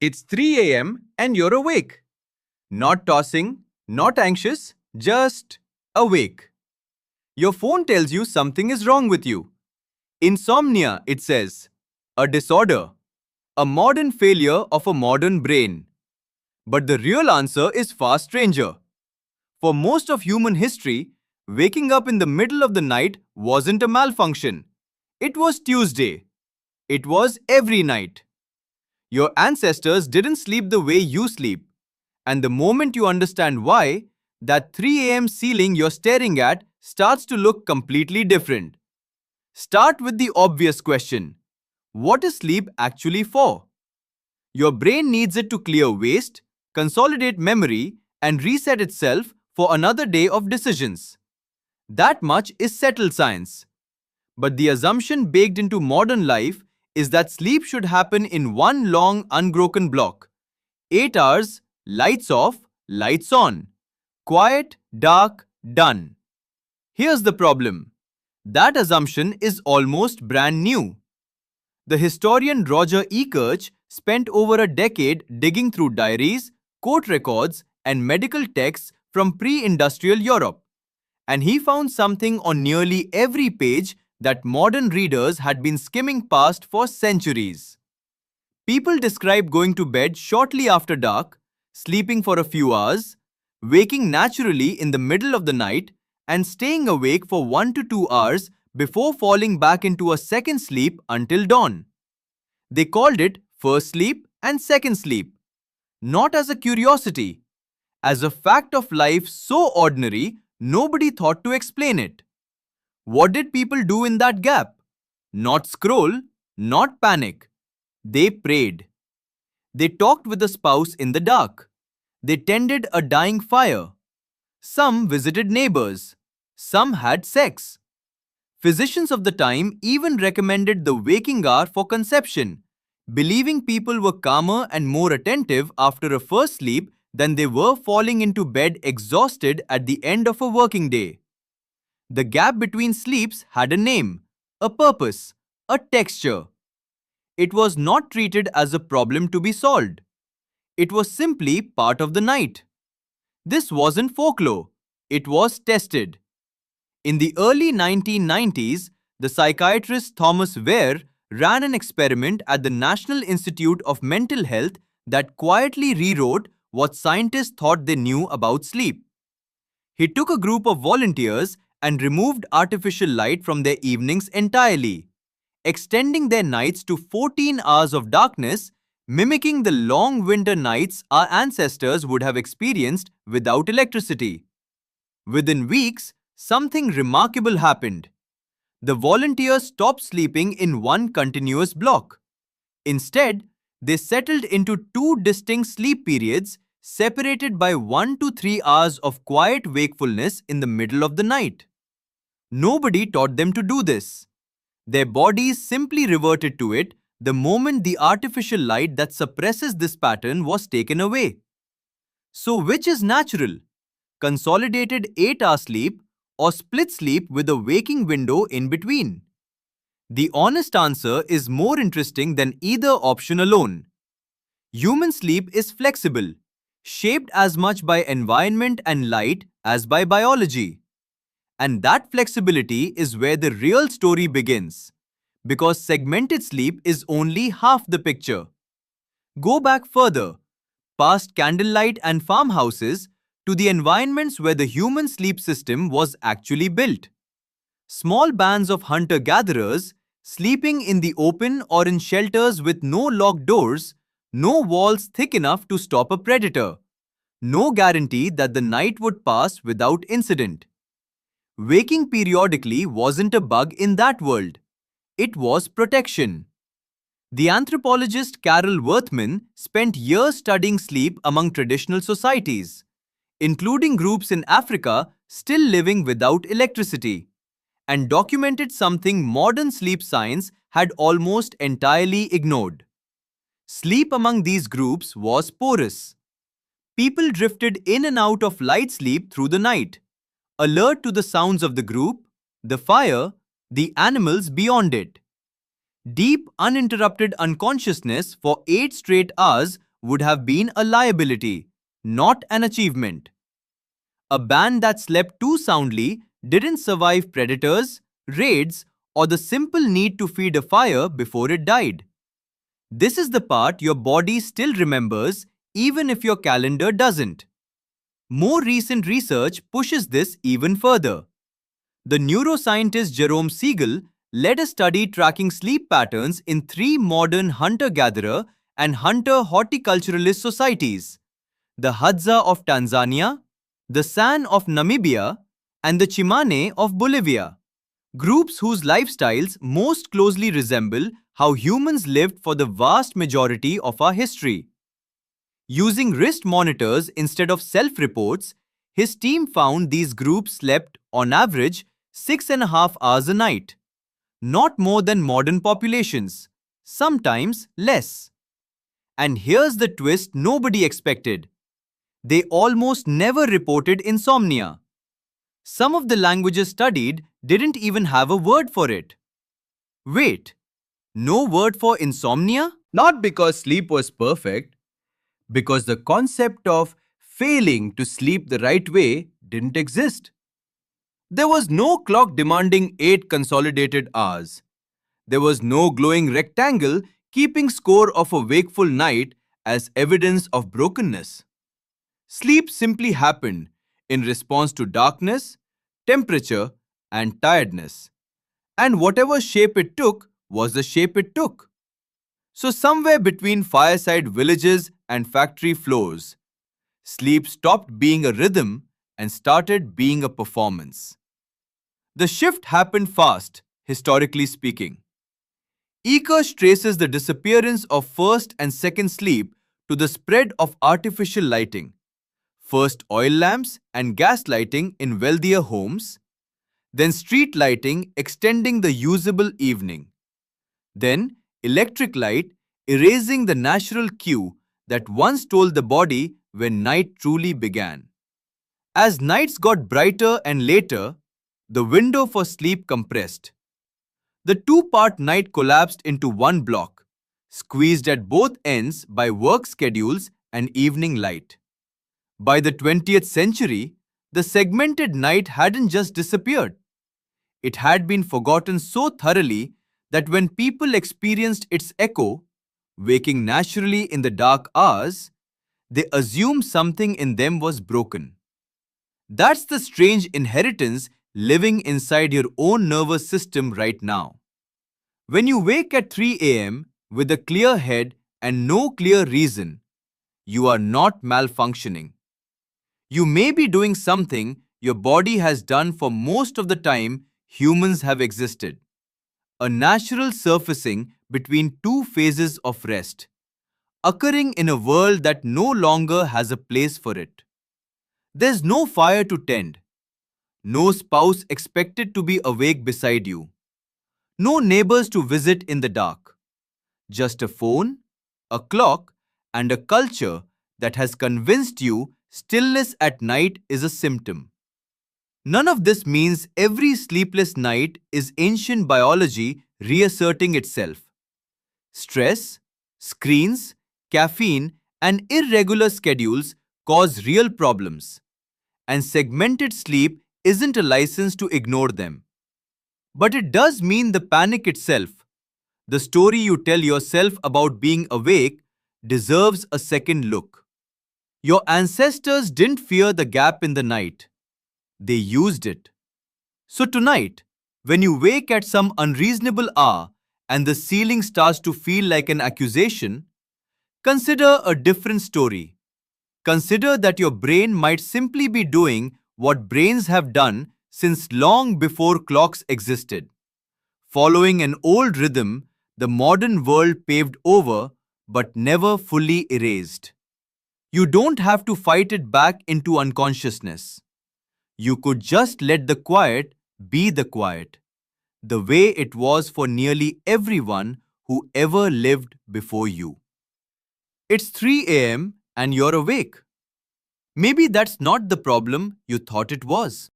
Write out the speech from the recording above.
It's 3 a.m. and you're awake. Not tossing, not anxious, just awake. Your phone tells you something is wrong with you. Insomnia, it says. A disorder. A modern failure of a modern brain. But the real answer is far stranger. For most of human history, waking up in the middle of the night wasn't a malfunction. It was Tuesday. It was every night. Your ancestors didn't sleep the way you sleep. And the moment you understand why, that 3 a.m. ceiling you're staring at starts to look completely different. Start with the obvious question. What is sleep actually for? Your brain needs it to clear waste, consolidate memory, and reset itself for another day of decisions. That much is settled science. But the assumption baked into modern life is that sleep should happen in one long, unbroken block. 8 hours, lights off, lights on. Quiet, dark, done. Here's the problem. That assumption is almost brand new. The historian Roger Ekirch spent over a decade digging through diaries, court records, and medical texts from pre-industrial Europe. And he found something on nearly every page that modern readers had been skimming past for centuries. People describe going to bed shortly after dark, sleeping for a few hours, waking naturally in the middle of the night, and staying awake for 1 to 2 hours before falling back into a second sleep until dawn. They called it first sleep and second sleep, not as a curiosity, as a fact of life so ordinary nobody thought to explain it. What did people do in that gap? Not scroll, not panic. They prayed. They talked with a spouse in the dark. They tended a dying fire. Some visited neighbors. Some had sex. Physicians of the time even recommended the waking hour for conception, believing people were calmer and more attentive after a first sleep than they were falling into bed exhausted at the end of a working day. The gap between sleeps had a name, a purpose, a texture. It was not treated as a problem to be solved. It was simply part of the night. This wasn't folklore. It was tested. In the early 1990s, the psychiatrist Thomas Ware ran an experiment at the National Institute of Mental Health that quietly rewrote what scientists thought they knew about sleep. He took a group of volunteers and removed artificial light from their evenings entirely, extending their nights to 14 hours of darkness, mimicking the long winter nights our ancestors would have experienced without electricity. Within weeks, something remarkable happened. The volunteers stopped sleeping in one continuous block. Instead, they settled into two distinct sleep periods separated by 1 to 3 hours of quiet wakefulness in the middle of the night. Nobody taught them to do this. Their bodies simply reverted to it the moment the artificial light that suppresses this pattern was taken away. So, which is natural? Consolidated 8-hour sleep or split sleep with a waking window in between? The honest answer is more interesting than either option alone. Human sleep is flexible, shaped as much by environment and light as by biology. And that flexibility is where the real story begins, because segmented sleep is only half the picture. Go back further, past candlelight and farmhouses, to the environments where the human sleep system was actually built. Small bands of hunter-gatherers, sleeping in the open or in shelters with no locked doors, no walls thick enough to stop a predator, no guarantee that the night would pass without incident. Waking periodically wasn't a bug in that world. It was protection. The anthropologist Carol Worthman spent years studying sleep among traditional societies, including groups in Africa still living without electricity, and documented something modern sleep science had almost entirely ignored. Sleep among these groups was porous. People drifted in and out of light sleep through the night, alert to the sounds of the group, the fire, the animals beyond it. Deep, uninterrupted unconsciousness for 8 straight hours would have been a liability, not an achievement. A band that slept too soundly didn't survive predators, raids, or the simple need to feed a fire before it died. This is the part your body still remembers even if your calendar doesn't. More recent research pushes this even further. The neuroscientist Jerome Siegel led a study tracking sleep patterns in three modern hunter-gatherer and hunter-horticulturalist societies: the Hadza of Tanzania, the San of Namibia, and the Chimane of Bolivia. Groups whose lifestyles most closely resemble how humans lived for the vast majority of our history. Using wrist monitors instead of self-reports, his team found these groups slept, on average, 6.5 hours a night. Not more than modern populations, sometimes less. And here's the twist nobody expected. They almost never reported insomnia. Some of the languages studied didn't even have a word for it. Wait, no word for insomnia? Not because sleep was perfect, because the concept of failing to sleep the right way didn't exist. There was no clock demanding 8 consolidated hours. There was no glowing rectangle keeping score of a wakeful night as evidence of brokenness. Sleep simply happened in response to darkness, temperature, and tiredness. And whatever shape it took was the shape it took. So, somewhere between fireside villages and factory floors, sleep stopped being a rhythm and started being a performance. The shift happened fast, historically speaking. Eckers traces the disappearance of first and second sleep to the spread of artificial lighting. First oil lamps and gas lighting in wealthier homes, then street lighting extending the usable evening, then electric light erasing the natural cue that once told the body when night truly began. As nights got brighter and later, the window for sleep compressed. The two-part night collapsed into one block, squeezed at both ends by work schedules and evening light. By the 20th century, the segmented night hadn't just disappeared. It had been forgotten so thoroughly that when people experienced its echo, waking naturally in the dark hours, they assumed something in them was broken. That's the strange inheritance living inside your own nervous system right now. When you wake at 3 a.m. with a clear head and no clear reason, you are not malfunctioning. You may be doing something your body has done for most of the time humans have existed. A natural surfacing between two phases of rest, occurring in a world that no longer has a place for it. There's no fire to tend, no spouse expected to be awake beside you, no neighbors to visit in the dark. Just a phone, a clock, and a culture that has convinced you stillness at night is a symptom. None of this means every sleepless night is ancient biology reasserting itself. Stress, screens, caffeine, and irregular schedules cause real problems, and segmented sleep isn't a license to ignore them. But it does mean the panic itself, the story you tell yourself about being awake, deserves a second look. Your ancestors didn't fear the gap in the night. They used it. So tonight, when you wake at some unreasonable hour and the ceiling starts to feel like an accusation, consider a different story. Consider that your brain might simply be doing what brains have done since long before clocks existed. Following an old rhythm the modern world paved over but never fully erased. You don't have to fight it back into unconsciousness. You could just let the quiet be the quiet, the way it was for nearly everyone who ever lived before you. It's 3 a.m. and you're awake. Maybe that's not the problem you thought it was.